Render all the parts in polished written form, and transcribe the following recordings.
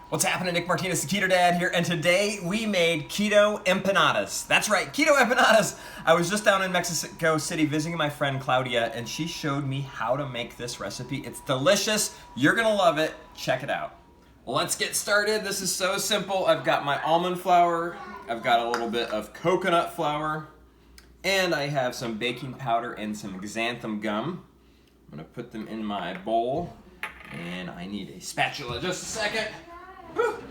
What's happening? Nick Martinez, the Keto Dad here, and today we made Keto Empanadas. That's right, Keto Empanadas! I was just down in Mexico City visiting my friend Claudia, and she showed me how to make this recipe. It's delicious. You're gonna love it. Check it out. Let's get started. This is so simple. I've got my almond flour, I've got a little bit of coconut flour, and I have some baking powder and some xanthan gum. I'm gonna put them in my bowl, and I need a spatula. Just a second. Whew.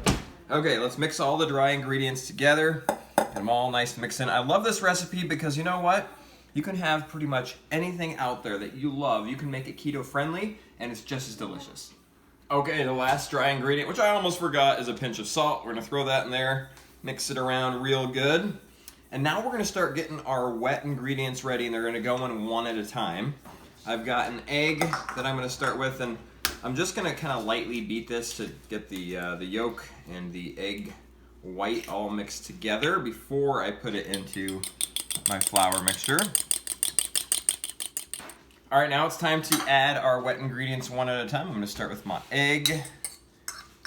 Okay, let's mix all the dry ingredients together. Get them all nice mixed in. I love this recipe because you know what? You can have pretty much anything out there that you love. You can make it keto friendly, and it's just as delicious. Okay, the last dry ingredient, which I almost forgot, is a pinch of salt. We're gonna throw that in there, mix it around real good. And now we're gonna start getting our wet ingredients ready, and they're gonna go in one at a time. I've got an egg that I'm gonna start with, and I'm just gonna kind of lightly beat this to get the yolk and the egg white all mixed together before I put it into my flour mixture. All right, now it's time to add our wet ingredients one at a time. I'm gonna start with my egg,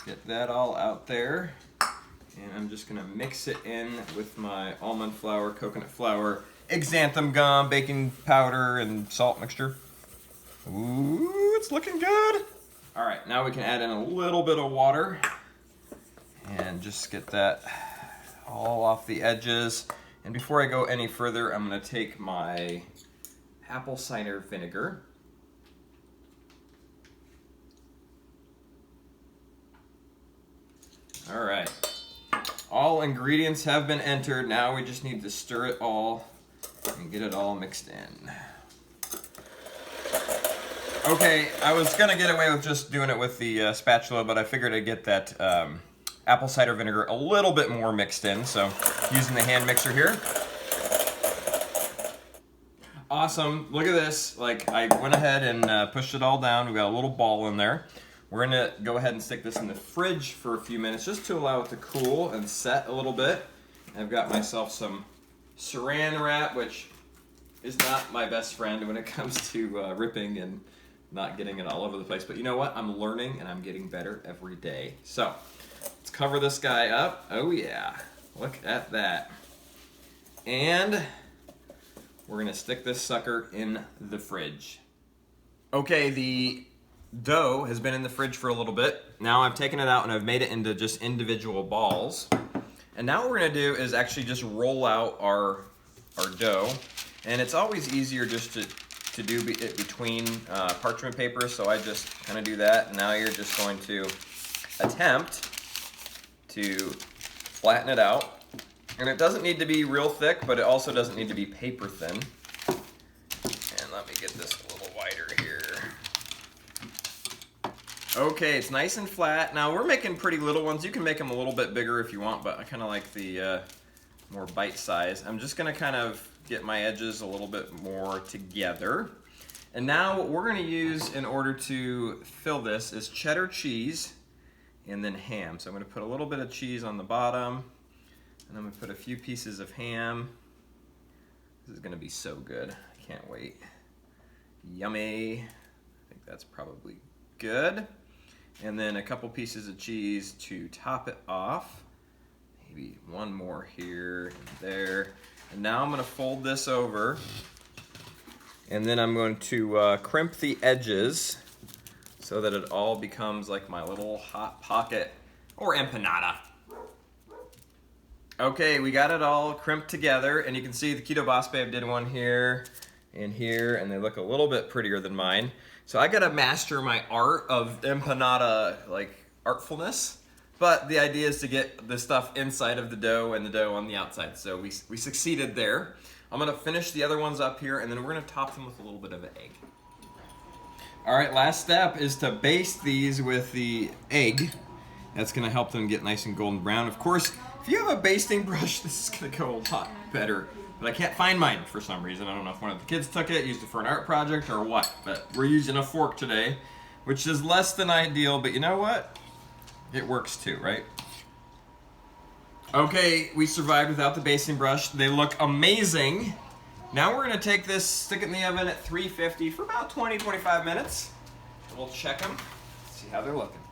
get that all out there, and I'm just gonna mix it in with my almond flour, coconut flour, xanthan gum, baking powder, and salt mixture. Ooh, it's looking good. All right, now we can add in a little bit of water and just get that all off the edges. And before I go any further, I'm gonna take my Apple Cider Vinegar. All right, all ingredients have been entered. Now we just need to stir it all and get it all mixed in. Okay, I was gonna get away with just doing it with the spatula, but I figured I'd get that apple cider vinegar a little bit more mixed in, so using the hand mixer here. Awesome, look at this. Like, I went ahead and pushed it all down. We got a little ball in there. We're gonna go ahead and stick this in the fridge for a few minutes just to allow it to cool and set a little bit. I've got myself some saran wrap, which is not my best friend when it comes to ripping and not getting it all over the place. But you know what? I'm learning and I'm getting better every day. So let's cover this guy up. Oh yeah, look at that. And we're gonna stick this sucker in the fridge. Okay, the dough has been in the fridge for a little bit. Now I've taken it out and I've made it into just individual balls. And now what we're gonna do is actually just roll out our dough. And it's always easier just to do it between parchment paper, so I just kind of do that. And now you're just going to attempt to flatten it out. And it doesn't need to be real thick, but it also doesn't need to be paper thin. And let me get this a little wider here. Okay, it's nice and flat. Now we're making pretty little ones. You can make them a little bit bigger if you want, but I kind of like the more bite size. I'm just gonna kind of get my edges a little bit more together. And now what we're gonna use in order to fill this is cheddar cheese and then ham. So I'm gonna put a little bit of cheese on the bottom, and I'm gonna put a few pieces of ham. This is gonna be so good, I can't wait. Yummy, I think that's probably good. And then a couple pieces of cheese to top it off. Maybe one more here and there. And now I'm gonna fold this over, and then I'm going to crimp the edges so that it all becomes like my little hot pocket or empanada. Okay, we got it all crimped together, and you can see the Keto Boss Babe did one here and here, and they look a little bit prettier than mine. So I gotta master my art of empanada, like, artfulness. But the idea is to get the stuff inside of the dough and the dough on the outside. So we succeeded there. I'm gonna finish the other ones up here, and then we're gonna top them with a little bit of an egg. All right, last step is to baste these with the egg. That's gonna help them get nice and golden brown. Of course, if you have a basting brush, this is gonna go a lot better. But I can't find mine for some reason. I don't know if one of the kids took it, used it for an art project or what. But we're using a fork today, which is less than ideal, but you know what? It works too, right? Okay, we survived without the basting brush. They look amazing. Now we're gonna take this, stick it in the oven at 350 for about 20-25 minutes. We'll check them, see how they're looking.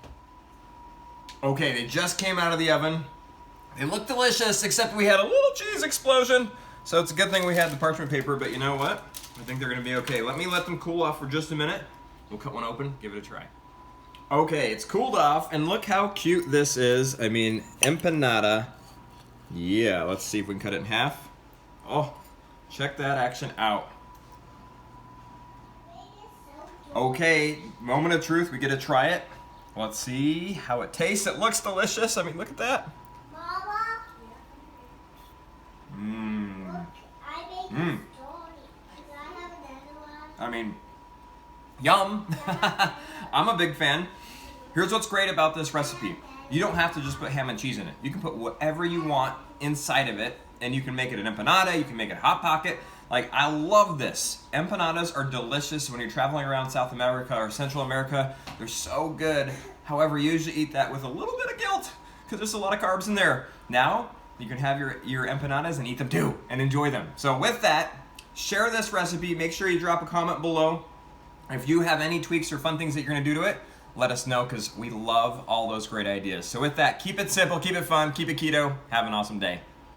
Okay, they just came out of the oven. They look delicious, except we had a little cheese explosion. So it's a good thing we had the parchment paper, but you know what? I think they're gonna be okay. Let me let them cool off for just a minute. We'll cut one open, give it a try. Okay, it's cooled off, and look how cute this is. I mean, empanada. Yeah, let's see if we can cut it in half. Oh, check that action out. Okay, moment of truth, we get to try it. Let's see how it tastes. It looks delicious. I mean, look at that. Mama? Mmm. Look, I made a story. Can I have another one? I mean, yum. I'm a big fan. Here's what's great about this recipe. You don't have to just put ham and cheese in it. You can put whatever you want inside of it, and you can make it an empanada, you can make it a Hot Pocket. Like, I love this. Empanadas are delicious when you're traveling around South America or Central America. They're so good. However, you usually eat that with a little bit of guilt because there's a lot of carbs in there. Now, you can have your empanadas and eat them too and enjoy them. So with that, share this recipe. Make sure you drop a comment below. If you have any tweaks or fun things that you're gonna do to it, let us know because we love all those great ideas. So with that, keep it simple, keep it fun, keep it keto. Have an awesome day.